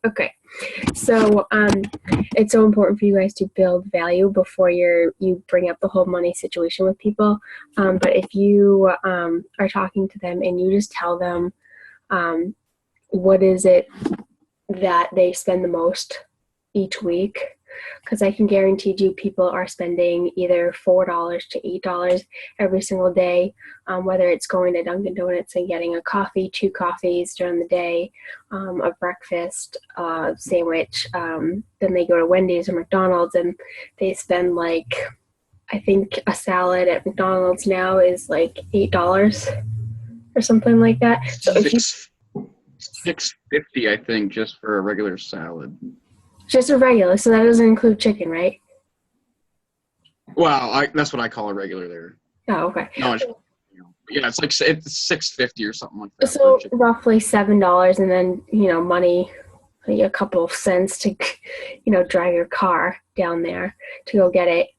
Okay. So it's so important for you guys to build value before you bring up the whole money situation with people. But if you are talking to them and you just tell them what is it that they spend the most each week, because I can guarantee you people are spending either $4 to $8 every single day, whether it's going to Dunkin' Donuts and getting a coffee, 2 coffees during the day, a breakfast, sandwich. Then they go to Wendy's or McDonald's and they spend like, I think a salad at McDonald's now is like $8 or something like that. So if you $6.50, I think, just for a regular salad. just a regular, so that doesn't include chicken, right? Well, that's what I call a regular there. Oh, okay. No, yeah, it's like it's $6.50 or something like that. So roughly $7, and then money, like a couple of cents to drive your car down there to go get it.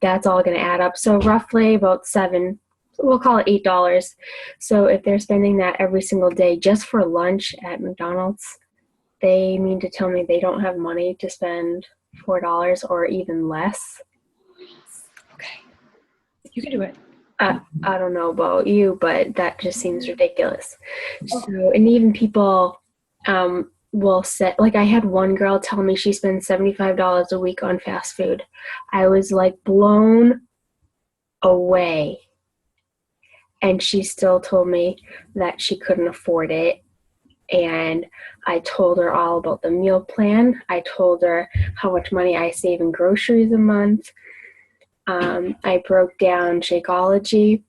That's all going to add up. So roughly about $7. We'll call it $8. So if they're spending that every single day just for lunch at McDonald's, they mean to tell me they don't have money to spend $4 or even less. Okay, you can do it. I don't know about you, but that just seems ridiculous. So, and even people will say, like I had one girl tell me she spends $75 a week on fast food. I was like blown away. And she still told me that she couldn't afford it. And I told her all about the meal plan. I told her how much money I save in groceries a month. I broke down Shakeology,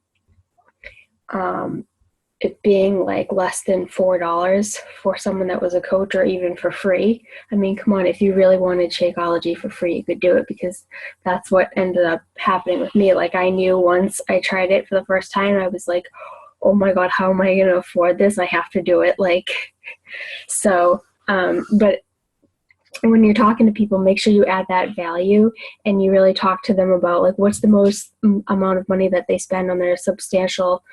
it being like less than $4 for someone that was a coach, or even for free. I mean, come on, if you really wanted Shakeology for free, you could do it, because that's what ended up happening with me. Like, I knew once I tried it for the first time, I was like, oh my God, how am I going to afford this? I have to do it. But when you're talking to people, make sure you add that value and you really talk to them about like what's the most amount of money that they spend on their substantial,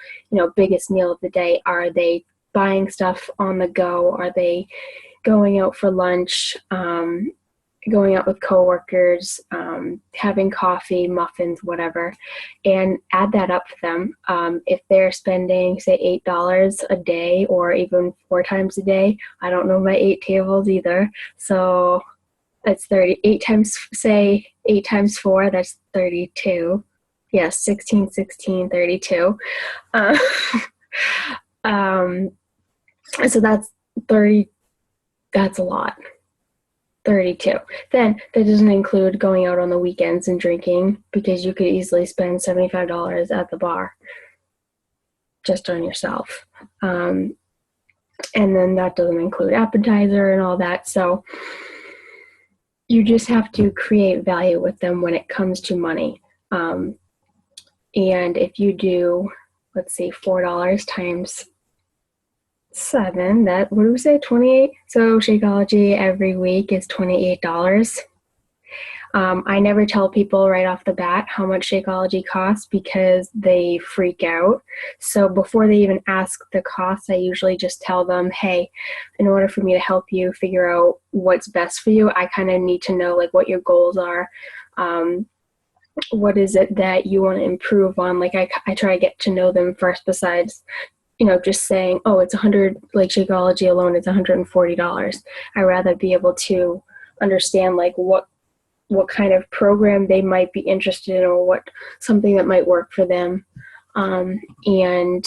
biggest meal of the day. Are they buying stuff on the go? Are they going out for lunch, going out with coworkers, having coffee, muffins, whatever, and add that up for them. If they're spending, say, $8 a day or even 4 times a day, I don't know my 8 tables either. So that's 38 times, say 8 times 4, that's 32. Yes, 16, 16, 32. So that's 30, that's a lot. 32. Then that doesn't include going out on the weekends and drinking, because you could easily spend $75 at the bar just on yourself. And then that doesn't include appetizer and all that. So you just have to create value with them when it comes to money. And if you do, let's see, $4 times 7, that, what do we say, 28? So Shakeology every week is $28. I never tell people right off the bat how much Shakeology costs, because they freak out. So before they even ask the cost, I usually just tell them, hey, in order for me to help you figure out what's best for you, I kind of need to know like what your goals are. What is it that you want to improve on? Like I try to get to know them first, besides just saying, oh, it's 100, like Shakeology alone, it's $140. I'd rather be able to understand like what kind of program they might be interested in, or what something that might work for them. And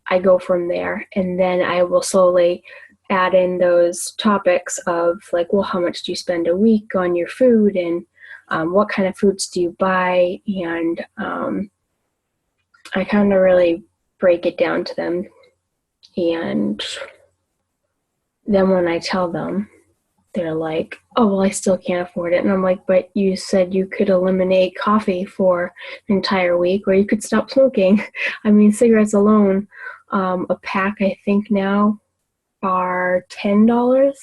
I go from there, and then I will slowly add in those topics of like, well, how much do you spend a week on your food, and what kind of foods do you buy? And I kind of really break it down to them. And then when I tell them, they're like, oh, well, I still can't afford it. And I'm like, but you said you could eliminate coffee for an entire week, or you could stop smoking. I mean, cigarettes alone, a pack, I think now, are $10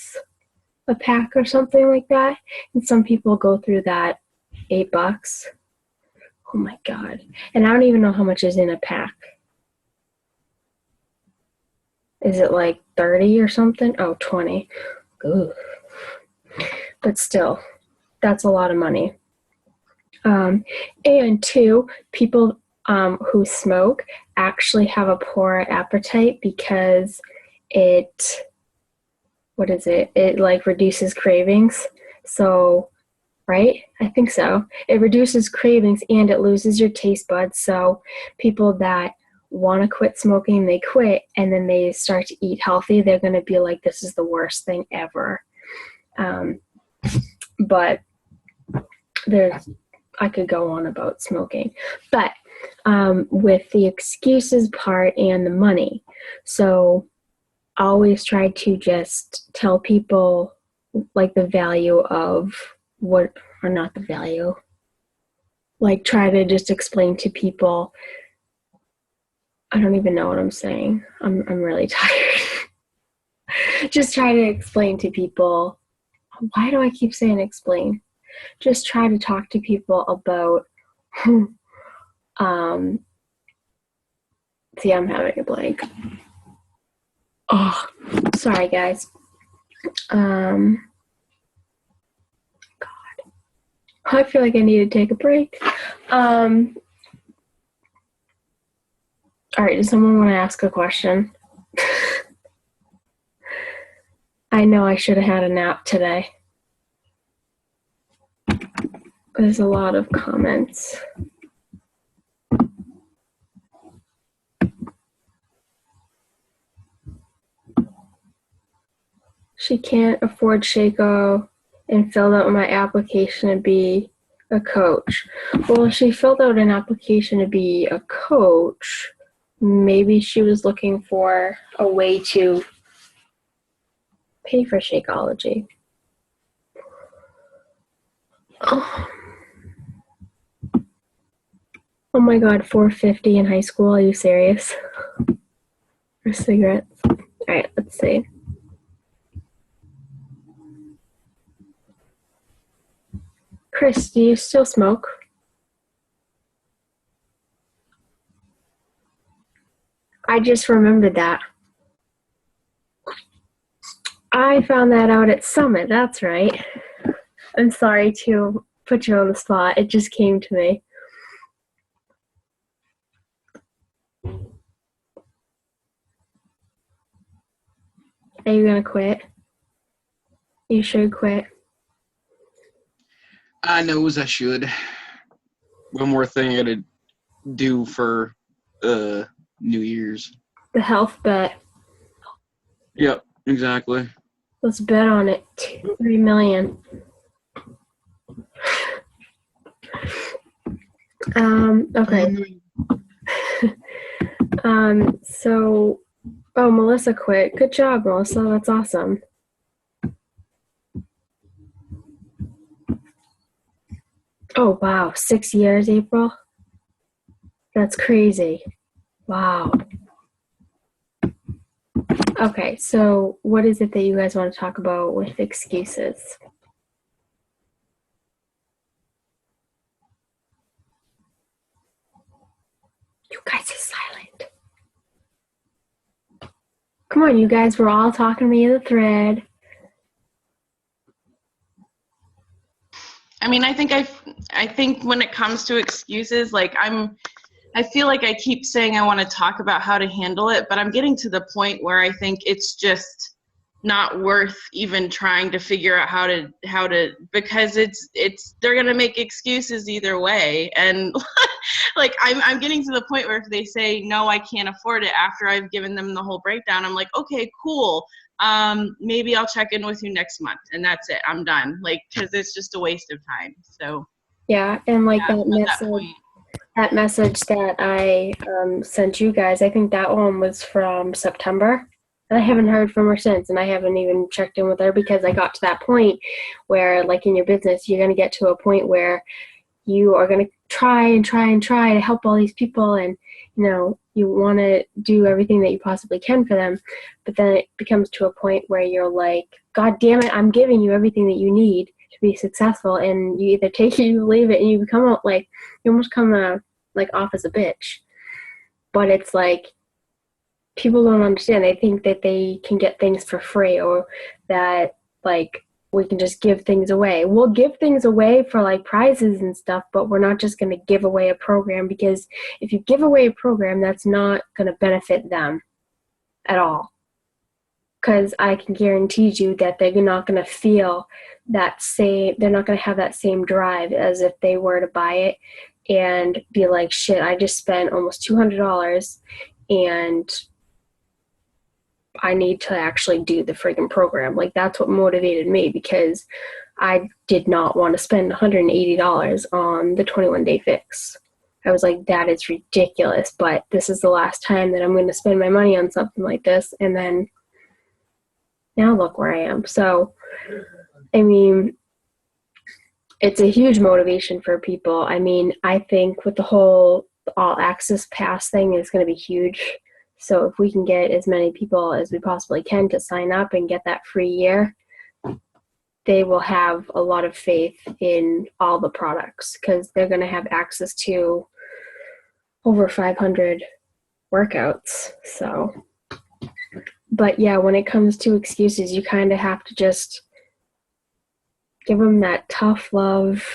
a pack or something like that. And some people go through that $8. Oh my God. And I don't even know how much is in a pack. Is it like 30 or something? Oh, 20. Ooh. but still, that's a lot of money. And two, people who smoke actually have a poorer appetite because it like reduces cravings. So, right? I think so. It reduces cravings and it loses your taste buds. So people that want to quit smoking, they quit, and then they start to eat healthy, they're going to be like, this is the worst thing ever. But I could go on about smoking. But with the excuses part and the money, so I always try to just tell people like the value of what, or not the value, like try to just explain to people. I don't even know what I'm saying. I'm really tired. Just try to explain to people. Why do I keep saying explain? Just try to talk to people about see, I'm having a blank. Oh, sorry guys. God. I feel like I need to take a break. All right, does someone want to ask a question? I know I should have had a nap today. There's a lot of comments. She can't afford Shaco and filled out my application to be a coach. Well, if she filled out an application to be a coach, maybe she was looking for a way to pay for Shakeology. Oh my God, $4.50 in high school? Are you serious? For cigarettes? All right, let's see. Chris, do you still smoke? I just remembered that. I found that out at Summit, that's right. I'm sorry to put you on the spot. It just came to me. Are you gonna quit? You should quit. I knows I should. One more thing I gotta do for New Year's. The health bet. Yep, exactly. Let's bet on it. $3 million. Okay. So, oh, Melissa quit. Good job, Melissa. That's awesome. Oh, wow. 6 years, April? That's crazy. Wow. Okay, so what is it that you guys want to talk about with excuses? You guys are silent. Come on, you guys were all talking to me in the thread. I mean, I think when it comes to excuses, like I feel like I keep saying I want to talk about how to handle it, but I'm getting to the point where I think it's just not worth even trying to figure out how to because they're gonna make excuses either way, and like I'm getting to the point where if they say no, I can't afford it after I've given them the whole breakdown, I'm like, okay, cool. Maybe I'll check in with you next month, and that's it. I'm done. Like, because it's just a waste of time. So yeah, and like yeah, that message that I sent you guys, I think that one was from September. And I haven't heard from her since, and I haven't even checked in with her because I got to that point where, like in your business, you're going to get to a point where you are going to try and try and try to help all these people, and you want to do everything that you possibly can for them, but then it becomes to a point where you're like, God damn it, I'm giving you everything that you need to be successful, and you either take it, you leave it, and you become like, you almost come like off as a bitch. But it's like, people don't understand. They think that they can get things for free, or that like we can just give things away. We'll give things away for like prizes and stuff, but we're not just going to give away a program, because if you give away a program, that's not going to benefit them at all. Because I can guarantee you that they're not going to feel that same, they're not going to have that same drive as if they were to buy it and be like, shit, I just spent almost $200 and I need to actually do the friggin' program. Like, that's what motivated me, because I did not want to spend $180 on the 21-day fix. I was like, that is ridiculous, but this is the last time that I'm going to spend my money on something like this. And then now look where I am. So, I mean, it's a huge motivation for people. I mean, I think with the whole all access pass thing is going to be huge. So if we can get as many people as we possibly can to sign up and get that free year, they will have a lot of faith in all the products, because they're going to have access to over 500 workouts. So, but yeah, when it comes to excuses, you kind of have to just give them that tough love,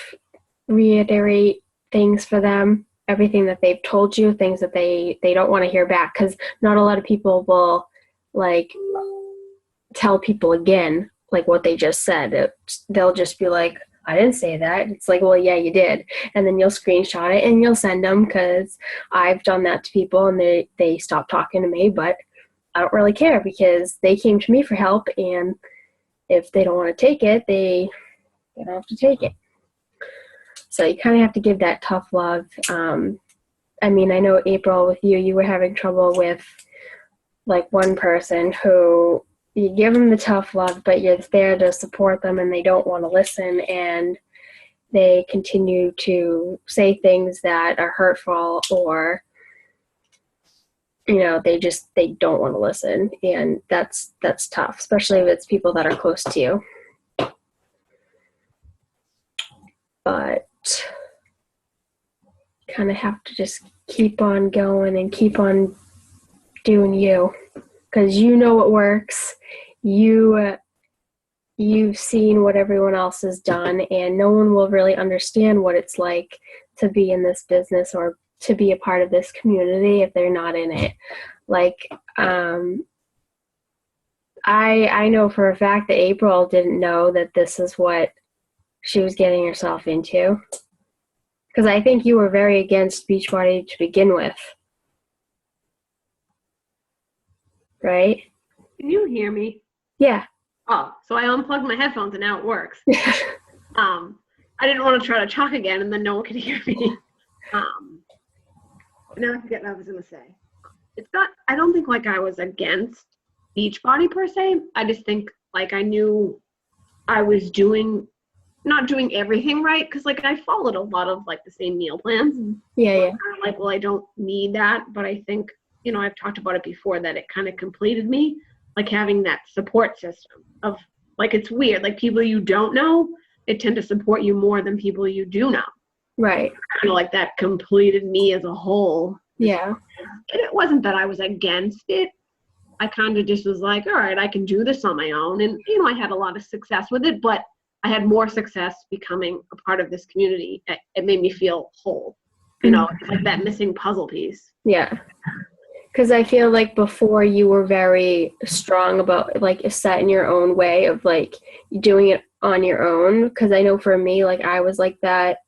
reiterate things for them, everything that they've told you, things that they don't want to hear back, because not a lot of people will like tell people again like what they just said. They'll just be like, I didn't say that. It's like, well, yeah, you did. And then you'll screenshot it and you'll send them, because I've done that to people and they stop talking to me, but I don't really care, because they came to me for help, and if they don't want to take it, they don't have to take it. So you kind of have to give that tough love. I mean, I know, April, with you were having trouble with like one person who you give them the tough love, but you're there to support them and they don't want to listen, and they continue to say things that are hurtful, or, you know, they don't want to listen. And that's tough, especially if it's people that are close to you. But kind of have to just keep on going and keep on doing you, because you know what works. You've seen what everyone else has done, and no one will really understand what it's like to be in this business or to be a part of this community if they're not in it. Like, I know for a fact that April didn't know that this is what she was getting herself into, because I think you were very against Beachbody to begin with, right? Can you hear me? Yeah. Oh, so I unplugged my headphones and now it works. I didn't want to try to talk again and then no one could hear me. Now I forget what I was going to say. I don't think like I was against Beachbody per se. I just think like I knew I was not doing everything right, because like I followed a lot of like the same meal plans. Yeah. Kind of like, well, I don't need that, but I think, you know, I've talked about it before, that it kind of completed me, like having that support system of like, it's weird, like people you don't know, they tend to support you more than people you do know. Right. Kind of like that completed me as a whole. Yeah. And it wasn't that I was against it. I kind of just was like, all right, I can do this on my own. And, you know, I had a lot of success with it, but I had more success becoming a part of this community. It made me feel whole, you know, like that missing puzzle piece. Yeah. Because I feel like before you were very strong about like set in your own way of like doing it on your own. Because I know for me, like I was like that.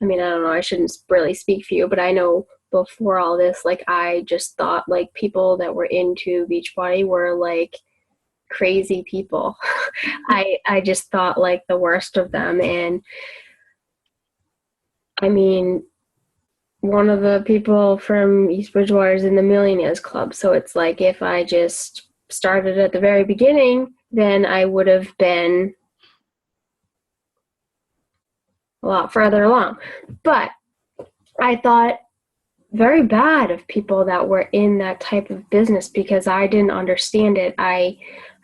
I mean, I don't know, I shouldn't really speak for you, but I know before all this, like I just thought like people that were into Beachbody were like crazy people. I just thought like the worst of them. And I mean, one of the people from East Bridgewater is in the Millionaires Club. So it's like if I just started at the very beginning, then I would have been a lot further along. But I thought very bad of people that were in that type of business, because I didn't understand it. I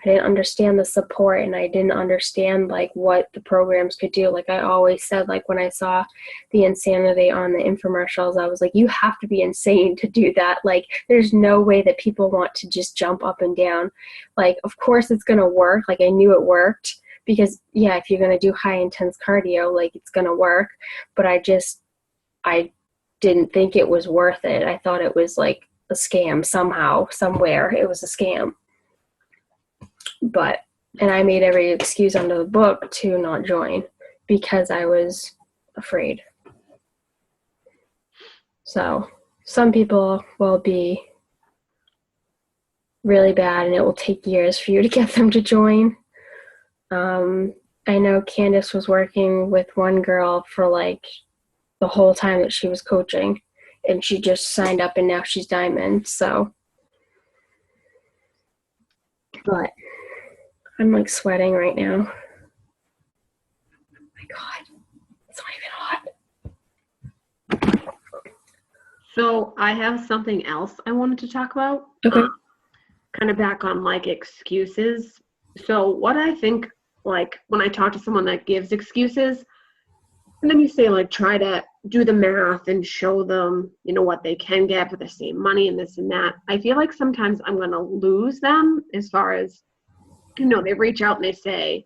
didn't understand the support, and I didn't understand like what the programs could do. Like I always said, like when I saw the insanity on the infomercials, I was like, you have to be insane to do that. Like there's no way that people want to just jump up and down. Like, of course it's going to work. Like I knew it worked because yeah, if you're going to do high intense cardio, like it's going to work, but I didn't think it was worth it. I thought it was like a scam somehow, somewhere. It was a scam. And I made every excuse under the book to not join because I was afraid. So some people will be really bad and it will take years for you to get them to join. I know Candace was working with one girl for like the whole time that she was coaching, and she just signed up and now she's diamond. So, but I'm like sweating right now. My God, it's not even hot. So I have something else I wanted to talk about. Okay. Kind of back on like excuses. So what I think, like when I talk to someone that gives excuses, and then you say like try to do the math and show them, you know, what they can get for the same money and this and that. I feel like sometimes I'm going to lose them as far as, you know, they reach out and they say,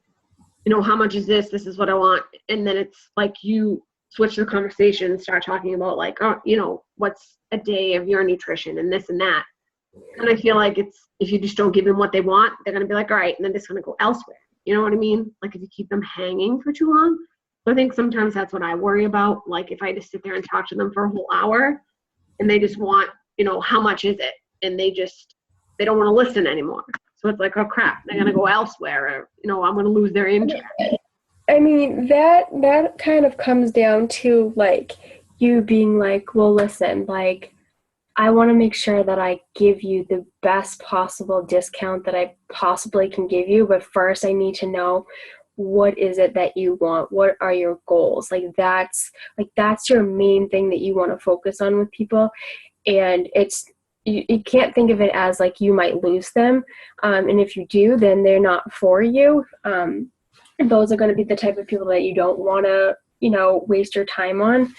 you know, how much is this? This is what I want. And then it's like you switch the conversation and start talking about like, oh, you know, what's a day of your nutrition and this and that. And I feel like it's, if you just don't give them what they want, they're going to be like, all right, and then it's going to go elsewhere. You know what I mean? Like if you keep them hanging for too long. So I think sometimes that's what I worry about. Like if I just sit there and talk to them for a whole hour and they just want, you know, how much is it? And they don't want to listen anymore. So it's like, oh crap, they're going to go elsewhere, or, you know, I'm going to lose their interest. I mean, that kind of comes down to like you being like, well, listen, like I want to make sure that I give you the best possible discount that I possibly can give you. But first I need to know, what is it that you want? What are your goals? That's your main thing that you want to focus on with people. And you can't think of it as like you might lose them. And if you do, then they're not for you. Those are going to be the type of people that you don't want to, you know, waste your time on.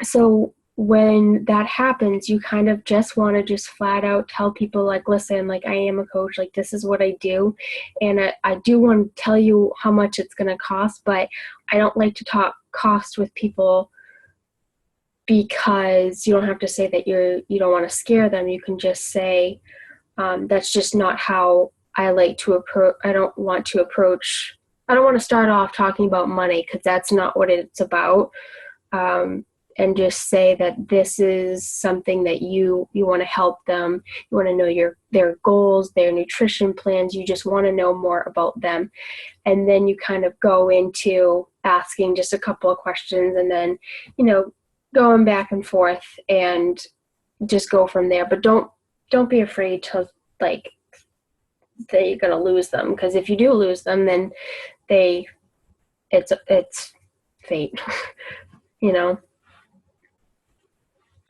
So when that happens, you kind of just want to just flat out tell people like, listen, like I am a coach, like this is what I do. And I do want to tell you how much it's going to cost, but I don't like to talk cost with people because you don't have to say that you don't want to scare them. You can just say, that's just not how I like to approach. I don't want to start off talking about money because that's not what it's about. And just say that this is something that you want to help them. You want to know their goals, their nutrition plans. You just want to know more about them. And then you kind of go into asking just a couple of questions and then, you know, going back and forth and just go from there. But don't be afraid to like that you're going to lose them. Because if you do lose them, then it's fate, you know.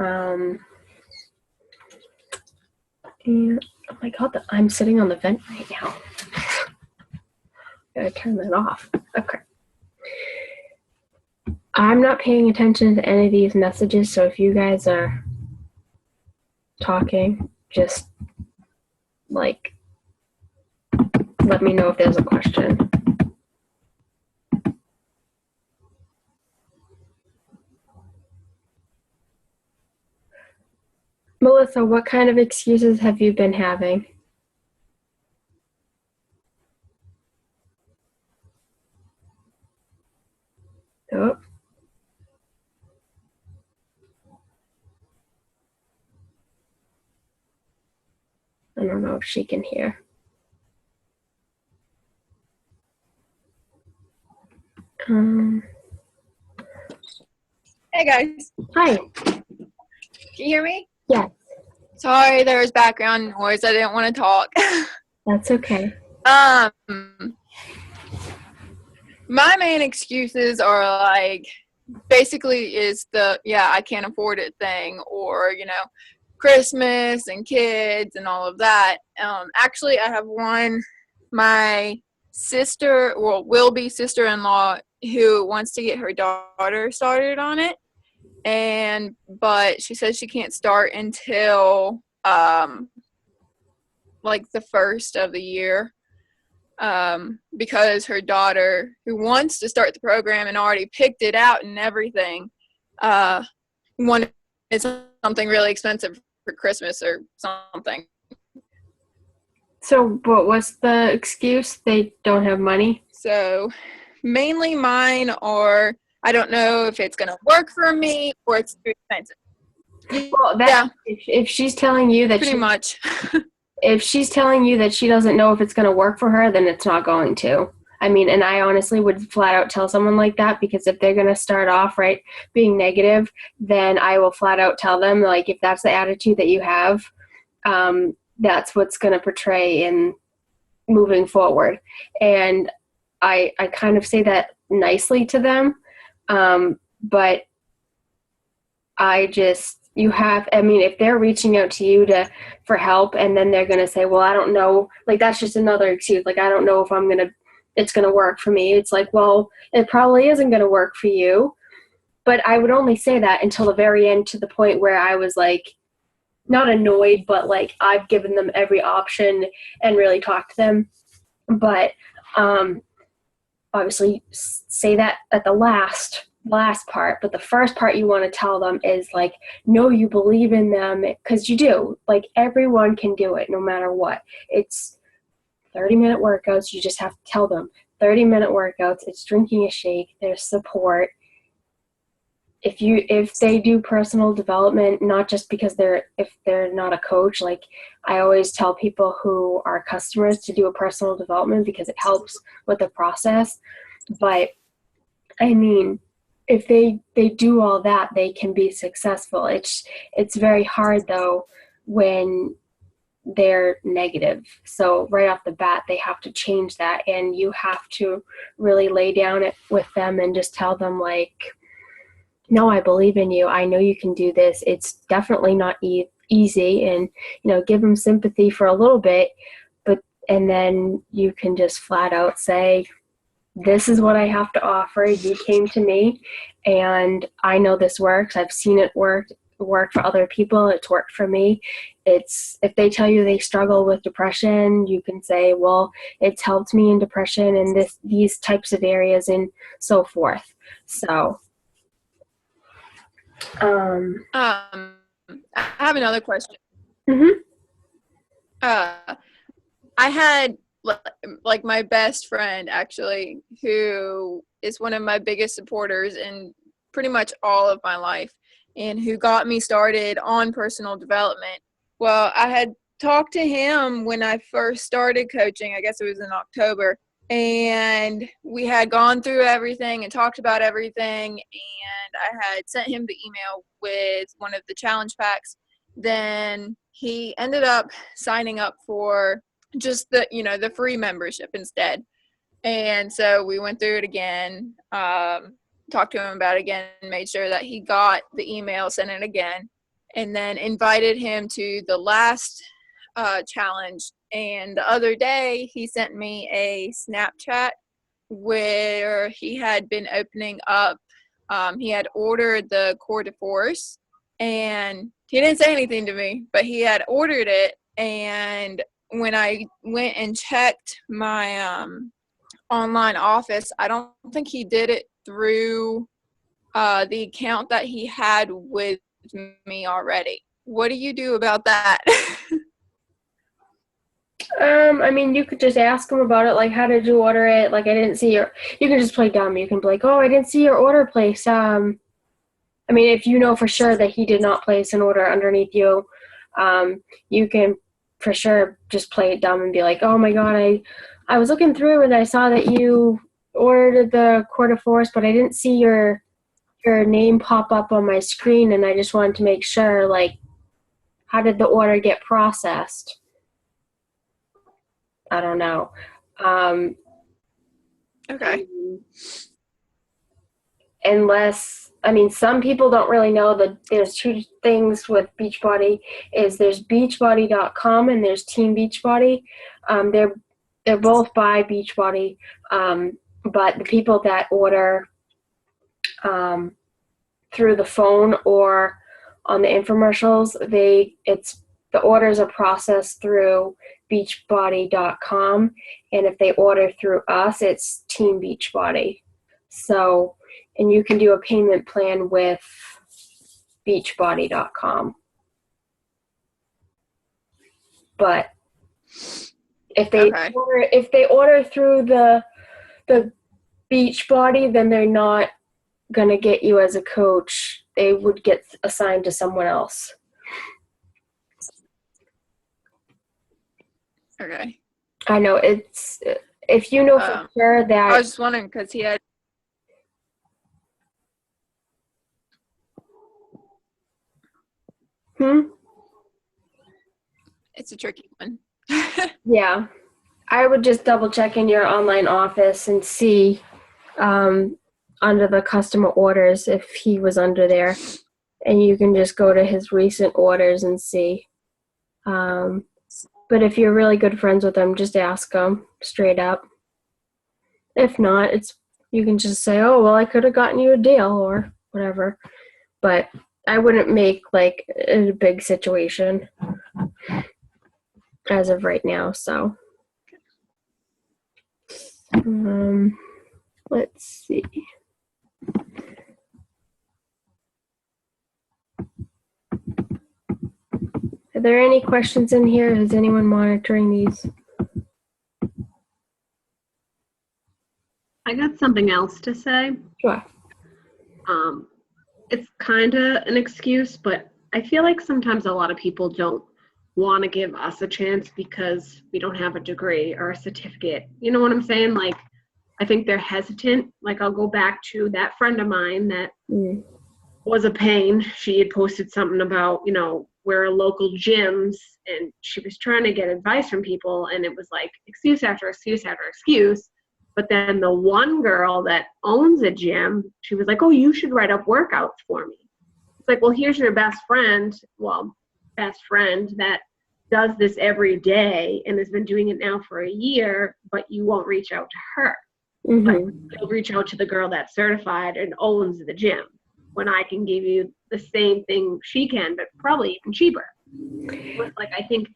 And oh my God, I'm sitting on the vent right now. Gotta turn that off. Okay. I'm not paying attention to any of these messages, so if you guys are talking, just like let me know if there's a question. Melissa, what kind of excuses have you been having? Oh. I don't know if she can hear. Hey guys, Hi. can you hear me? Yeah, Sorry, there was background noise. I didn't want to talk. that's okay. My main excuses are like, basically is I can't afford it thing, or, you know, Christmas and kids and all of that. Actually, I have my sister, well, will-be sister-in-law, who wants to get her daughter started on it. But she says she can't start until like the first of the year. because her daughter, who wants to start the program and already picked it out and everything, wanted something really expensive for Christmas or something. So what was the excuse? They don't have money? So mainly mine are, I don't know if it's going to work for me or it's too expensive. Well, if she's telling you that Pretty much. if she's telling you that she doesn't know if it's going to work for her, then it's not going to. I mean, and I honestly would flat out tell someone like that, because if they're going to start off, right, being negative, then I will flat out tell them, like, if that's the attitude that you have, that's what's going to portray in moving forward. And I kind of say that nicely to them, but if they're reaching out to you for help, and then they're going to say, well, I don't know, like, that's just another excuse. Like, I don't know if it's going to work for me. It's like, well, it probably isn't going to work for you. But I would only say that until the very end, to the point where I was like, not annoyed, but like, I've given them every option and really talked to them. But obviously say that at the last part, but the first part you want to tell them is like, no, you believe in them, because you do. Like, everyone can do it no matter what. It's 30-minute workouts. You just have to tell them 30-minute workouts. It's drinking a shake. There's support. If they do personal development, not just because if they're not a coach, like, I always tell people who are customers to do a personal development because it helps with the process. But I mean, if they do all that, they can be successful. It's very hard though when they're negative. So right off the bat, they have to change that, and you have to really lay down it with them and just tell them, like, no, I believe in you. I know you can do this. It's definitely not easy, and, give them sympathy for a little bit, and then you can just flat out say, this is what I have to offer. You came to me, and I know this works. I've seen it work for other people. It's worked for me. If they tell you they struggle with depression, you can say, well, it's helped me in depression and these types of areas and so forth. So I have another question. Mm-hmm. I had like my best friend, actually, who is one of my biggest supporters in pretty much all of my life, and who got me started on personal development. Well, I had talked to him when I first started coaching. I guess it was in October. And we had gone through everything and talked about everything. And I had sent him the email with one of the challenge packs. Then he ended up signing up for just the free membership instead. And so we went through it again, talked to him about it again, made sure that he got the email, sent it again, and then invited him to the last challenge. And the other day he sent me a Snapchat where he had been opening up. He had ordered the Core de Force, and he didn't say anything to me, but he had ordered it. And when I went and checked my online office, I don't think he did it through the account that he had with me already. What do you do about that? You could just ask him about it, like, how did you order it? Like, I didn't see you can just play dumb. You can be like, oh, I didn't see your order place. If you know for sure that he did not place an order underneath you, you can for sure just play it dumb and be like, oh my God, I was looking through and I saw that you ordered the Core de Force, but I didn't see your name pop up on my screen, and I just wanted to make sure, like, how did the order get processed? I don't know. Okay. Unless, some people don't really know that there's two things with Beachbody. There's Beachbody.com and there's Team Beachbody. They're both by Beachbody, but the people that order through the phone or on the infomercials, it's the orders are processed through beachbody.com, and if they order through us, it's Team Beachbody. So, and you can do a payment plan with beachbody.com. But if they Okay. order through the Beachbody, then they're not gonna get you as a coach. They would get assigned to someone else. Okay. I know it's, if you know for sure I that, was just wondering because he had. It's a tricky one. yeah, I would just double check in your online office and see under the customer orders if he was under there, and you can just go to his recent orders and see. But if you're really good friends with him, just ask him straight up. If not, you can just say, oh, well, I could have gotten you a deal or whatever. But I wouldn't make like a big situation as of right now. So let's see. Are there any questions in here? Is anyone monitoring these? I got something else to say. Sure. It's kind of an excuse, but I feel like sometimes a lot of people don't want to give us a chance because we don't have a degree or a certificate. You know what I'm saying? Like, I think they're hesitant. Like, I'll go back to that friend of mine that was a pain. She had posted something about, where are local gyms, and she was trying to get advice from people, and it was like excuse after excuse after excuse. But then the one girl that owns a gym, she was like, oh, you should write up workouts for me. It's like, well, here's your best friend that does this every day and has been doing it now for a year, but you won't reach out to her. But you'll reach out to the girl that's certified and owns the gym, when I can give you the same thing she can, but probably even cheaper. But like, I think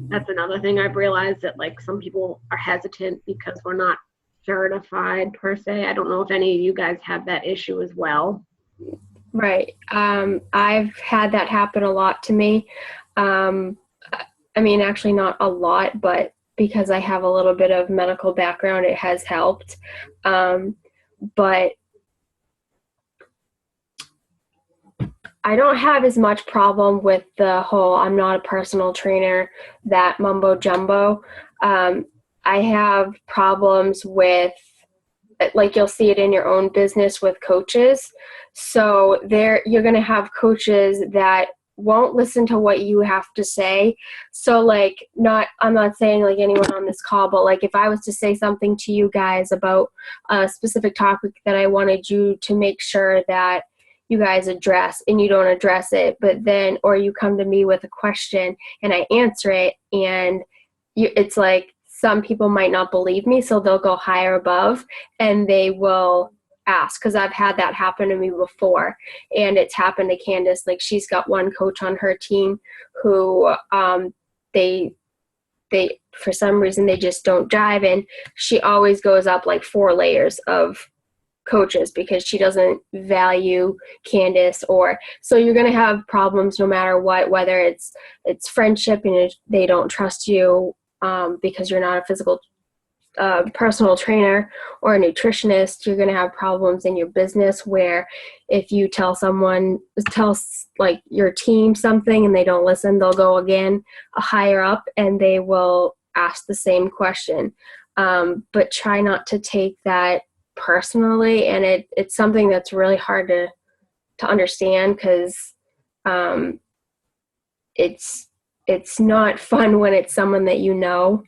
that's another thing I've realized, that like some people are hesitant because we're not certified per se. I don't know if any of you guys have that issue as well. Right. I've had that happen a lot to me. I mean, actually not a lot, but because I have a little bit of medical background, it has helped. But I don't have as much problem with the whole I'm not a personal trainer, that mumbo jumbo. I have problems with, like, you'll see it in your own business with coaches. So you're going to have coaches that won't listen to what you have to say. So like, I'm not saying like anyone on this call, but like if I was to say something to you guys about a specific topic that I wanted you to make sure that you guys address, and you don't address it, but then, or you come to me with a question and I answer it, and it's like, some people might not believe me, so they'll go higher above and they will ask, because I've had that happen to me before, and it's happened to Candace. Like, she's got one coach on her team who they for some reason they just don't jive, and she always goes up like 4 layers of coaches because she doesn't value Candace. Or so you're going to have problems no matter what, whether it's friendship and they don't trust you because you're not a physical personal trainer or a nutritionist. You're going to have problems in your business where if you tell like your team something and they don't listen, they'll go again higher up and they will ask the same question. But try not to take that personally, and it's something that's really hard to understand, because it's not fun when it's someone that you know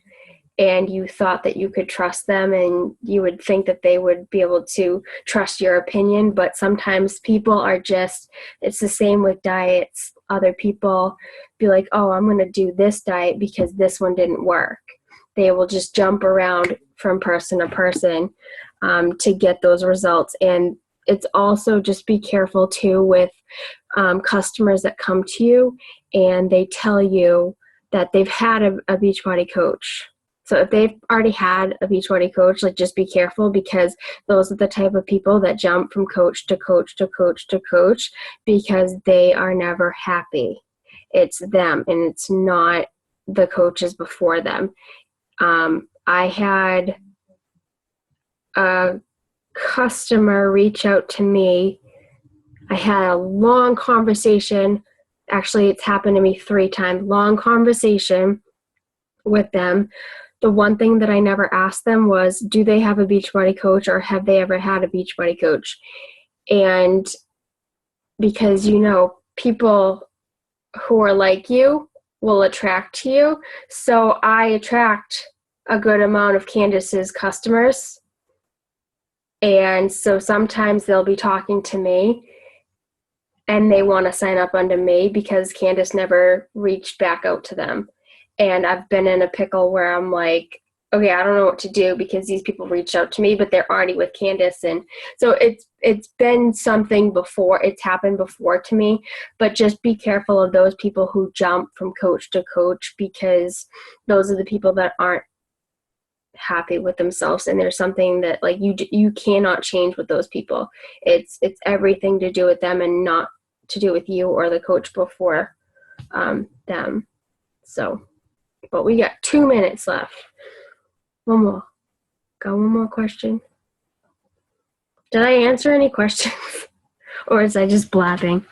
and you thought that you could trust them and you would think that they would be able to trust your opinion. But sometimes people are just, it's the same with diets. Other people be like, oh, I'm going to do this diet because this one didn't work. They will just jump around from person to person to get those results. And it's also, just be careful too with customers that come to you and they tell you that they've had a Beachbody coach. So if they've already had a Beachbody coach, like just be careful, because those are the type of people that jump from coach to coach to coach to coach because they are never happy. It's them, and it's not the coaches before them. I had a customer reach out to me. I had a long conversation. Actually, it's happened to me 3 times. Long conversation with them. The one thing that I never asked them was, do they have a Beachbody coach, or have they ever had a Beachbody coach? And because, you know, people who are like you will attract to you. So I attract a good amount of Candace's customers. And so sometimes they'll be talking to me and they want to sign up under me because Candace never reached back out to them. And I've been in a pickle where I'm like, okay, I don't know what to do because these people reached out to me, but they're already with Candace. And so it's been something before. It's happened before to me, but just be careful of those people who jump from coach to coach, because those are the people that aren't happy with themselves. And there's something that like you cannot change with those people. It's everything to do with them and not to do with you or the coach before them. So, but we got 2 minutes left. One more. Got one more question. Did I answer any questions? Or is I just blabbing?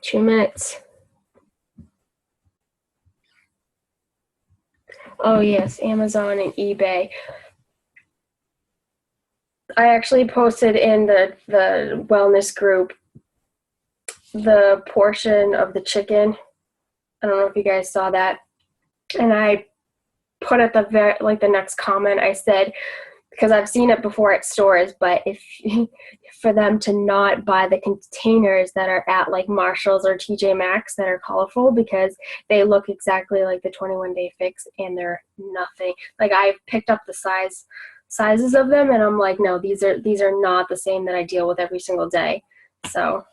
2 minutes. Oh yes, Amazon and eBay. I actually posted in the wellness group the portion of the chicken. I don't know if you guys saw that. And I put at the next comment, I said, because I've seen it before at stores, but if for them to not buy the containers that are at like Marshalls or TJ Maxx that are colorful, because they look exactly like the 21 Day Fix and they're nothing. Like I picked up the sizes of them and I'm like, no, these are not the same that I deal with every single day. So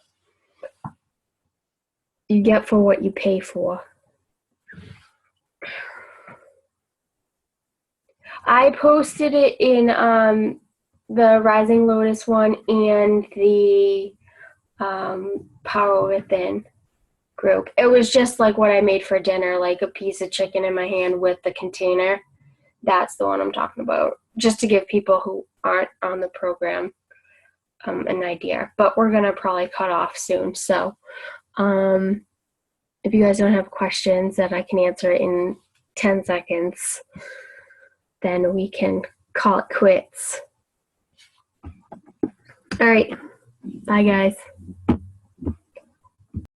you get for what you pay for. I posted it in the Rising Lotus one and the Power Within group. It was just like what I made for dinner, like a piece of chicken in my hand with the container. That's the one I'm talking about, just to give people who aren't on the program an idea. But we're going to probably cut off soon. So if you guys don't have questions that I can answer in 10 seconds, then we can call it quits. All right. Bye, guys.